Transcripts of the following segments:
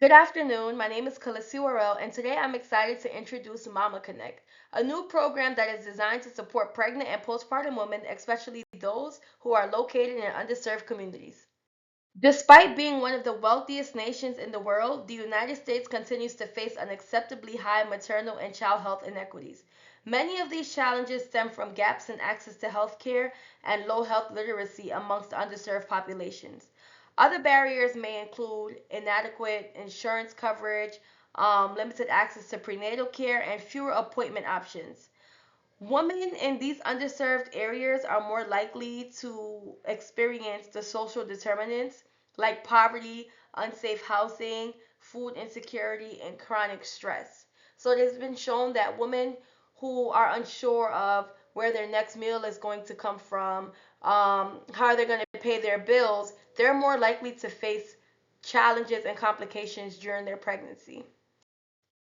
Good afternoon. My name is Kalisi Warrell, and today I'm excited to introduce Mama Connect, a new program that is designed to support pregnant and postpartum women, especially those who are located in underserved communities. Despite being one of the wealthiest nations in the world, the United States continues to face unacceptably high maternal and child health inequities. Many of these challenges stem from gaps in access to health care and low health literacy amongst underserved populations. Other barriers may include inadequate insurance coverage, limited access to prenatal care, and fewer appointment options. Women in these underserved areas are more likely to experience the social determinants like poverty, unsafe housing, food insecurity, and chronic stress. So it has been shown that women who are unsure of where their next meal is going to come from, how they're going to pay their bills, they're more likely to face challenges and complications during their pregnancy.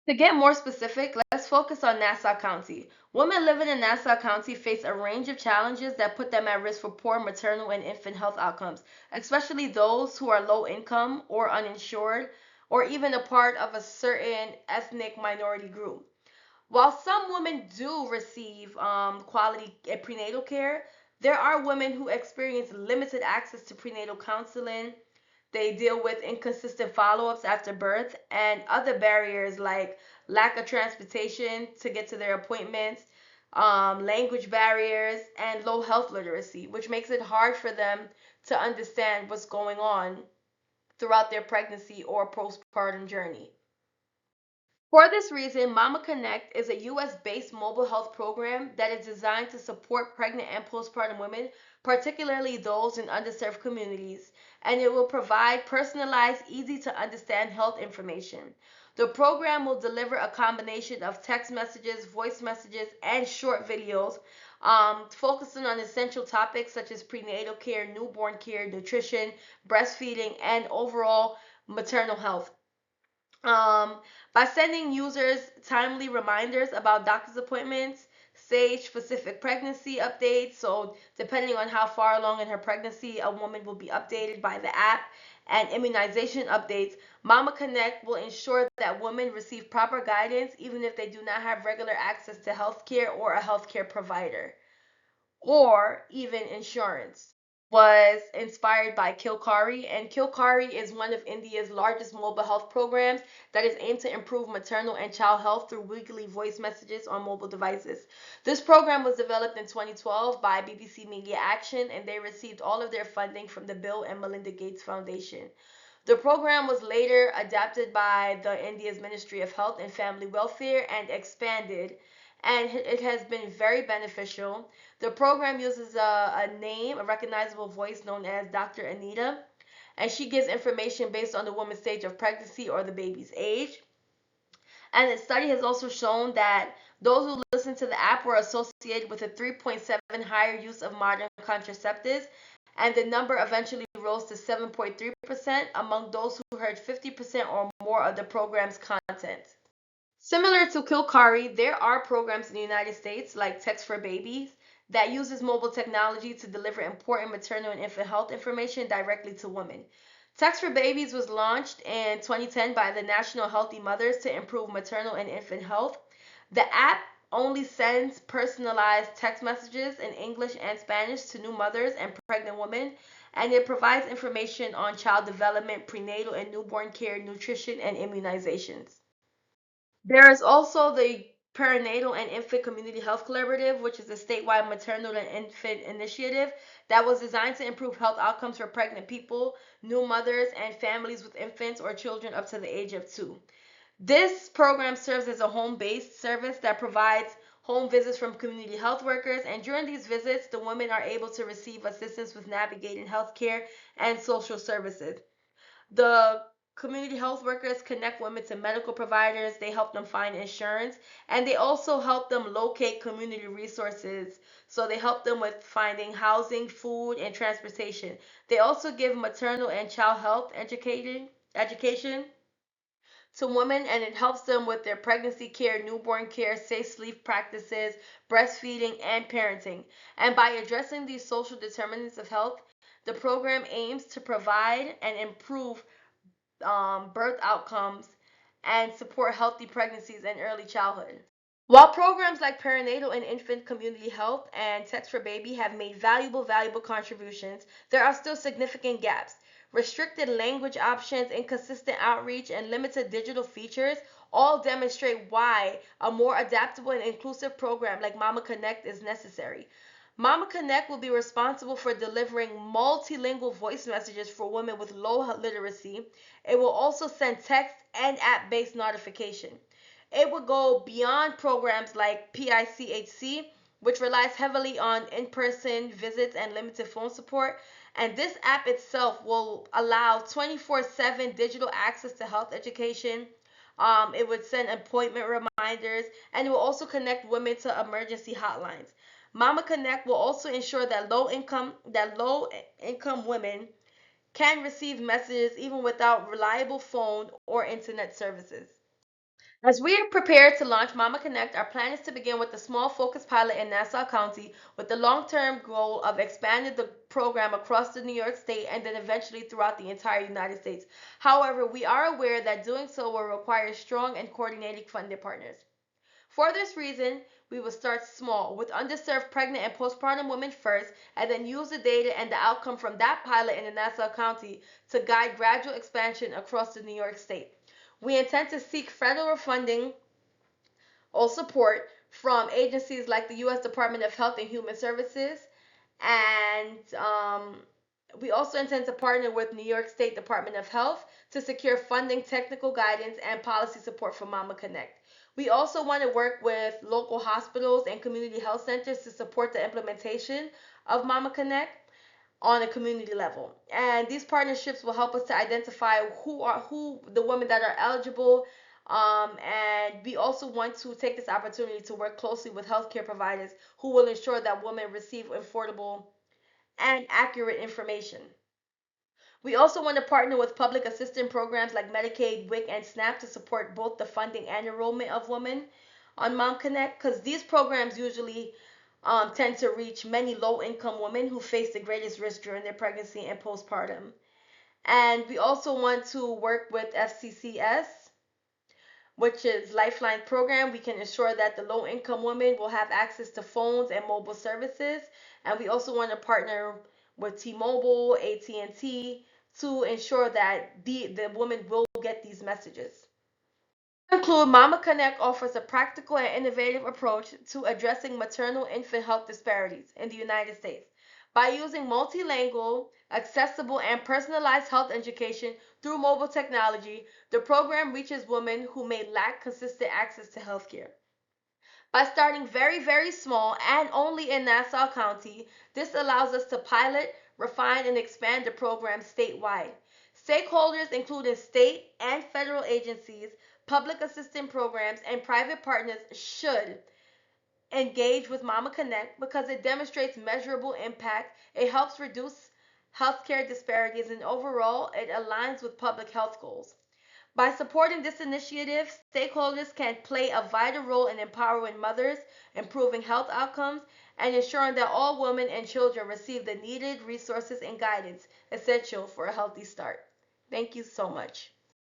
To get more specific, let's focus on Nassau County. Women living in Nassau County face a range of challenges that put them at risk for poor maternal and infant health outcomes, especially those who are low income or uninsured, or even a part of a certain ethnic minority group. While some women do receive quality prenatal care, there are women who experience limited access to prenatal counseling. They deal with inconsistent follow ups after birth and other barriers like lack of transportation to get to their appointments, language barriers, and low health literacy, which makes it hard for them to understand what's going on throughout their pregnancy or postpartum journey. For this reason, Mama Connect is a US based mobile health program that is designed to support pregnant and postpartum women, particularly those in underserved communities, and it will provide personalized, easy to understand health information. The program will deliver a combination of text messages, voice messages, and short videos, focusing on essential topics such as prenatal care, newborn care, nutrition, breastfeeding, and overall maternal health. Um, by sending users timely reminders about doctor's appointments, stage specific pregnancy updates. So, depending on how far along in her pregnancy, a woman will be updated by the app, and immunization updates. Mama Connect will ensure that women receive proper guidance even if they do not have regular access to healthcare or a healthcare provider or even insurance. Was inspired by Kilkari, and Kilkari is one of India's largest mobile health programs that is aimed to improve maternal and child health through weekly voice messages on mobile devices. This program was developed in 2012 by BBC Media Action, and they received all of their funding from the Bill and Melinda Gates Foundation. The program was later adapted by the India's Ministry of Health and Family Welfare and expanded, and it has been very beneficial. The program uses a name, a recognizable voice known as Dr. Anita, and she gives information based on the woman's stage of pregnancy or the baby's age. And the study has also shown that those who listened to the app were associated with a 3.7 higher use of modern contraceptives, and the number eventually rose to 7.3% among those who heard 50% or more of the program's content. Similar to Kilkari, there are programs in the United States like Text for Babies that uses mobile technology to deliver important maternal and infant health information directly to women. Text for Babies was launched in 2010 by the National Healthy Mothers to improve maternal and infant health. The app only sends personalized text messages in English and Spanish to new mothers and pregnant women, and it provides information on child development, prenatal and newborn care, nutrition, and immunizations. There is also the Perinatal and Infant Community Health Collaborative, which is a statewide maternal and infant initiative that was designed to improve health outcomes for pregnant people, new mothers, and families with infants or children up to the age of 2. This program serves as a home based service that provides home visits from community health workers, and during these visits, the women are able to receive assistance with navigating healthcare and social services. The community health workers connect women to medical providers, they help them find insurance, and they also help them locate community resources. So they help them with finding housing, food, and transportation. They also give maternal and child health education to women, and it helps them with their pregnancy care, newborn care, safe sleep practices, breastfeeding, and parenting. And by addressing these social determinants of health, the program aims to provide and improve birth outcomes, and support healthy pregnancies and early childhood. While programs like perinatal and infant community health and Text for Baby have made valuable contributions, there are still significant gaps. Restricted language options, inconsistent outreach, and limited digital features all demonstrate why a more adaptable and inclusive program like Mama Connect is necessary. Mama Connect will be responsible for delivering multilingual voice messages for women with low literacy. It will also send text and app-based notification. It would go beyond programs like PICHC, which relies heavily on in-person visits and limited phone support. And this app itself will allow 24/7 digital access to health education. It would send appointment reminders, and it will also connect women to emergency hotlines. Mama Connect will also ensure that low income women can receive messages even without reliable phone or internet services. As we are prepared to launch Mama Connect, our plan is to begin with a small focus pilot in Nassau County with the long-term goal of expanding the program across the New York State and then eventually throughout the entire United States. However, we are aware that doing so will require strong and coordinated funding partners. For this reason, we will start small with underserved pregnant and postpartum women first, and then use the data and the outcome from that pilot in the Nassau County to guide gradual expansion across the New York State. We intend to seek federal funding or support from agencies like the U.S. Department of Health and Human Services, and we also intend to partner with New York State Department of Health to secure funding, technical guidance, and policy support for Mama Connect. We also want to work with local hospitals and community health centers to support the implementation of Mama Connect on a community level. And these partnerships will help us to identify who the women that are eligible. And we also want to take this opportunity to work closely with healthcare providers who will ensure that women receive affordable and accurate information. We also want to partner with public assistance programs like Medicaid, WIC, and SNAP to support both the funding and enrollment of women on Mom Connect, because these programs usually tend to reach many low-income women who face the greatest risk during their pregnancy and postpartum. And we also want to work with FCCS, which is Lifeline program. We can ensure that the low-income women will have access to phones and mobile services. And we also want to partner with T-Mobile, AT&T to ensure that the women will get these messages. To conclude, Mama Connect offers a practical and innovative approach to addressing maternal infant health disparities in the United States. By using multilingual, accessible, and personalized health education through mobile technology, the program reaches women who may lack consistent access to healthcare. By starting very small and only in Nassau County, this allows us to pilot, refine, and expand the program statewide. Stakeholders, including state and federal agencies, public assistance programs, and private partners, should engage with Mama Connect because it demonstrates measurable impact, it helps reduce healthcare disparities, and overall, it aligns with public health goals. By supporting this initiative, stakeholders can play a vital role in empowering mothers, improving health outcomes, and ensuring that all women and children receive the needed resources and guidance essential for a healthy start. Thank you so much.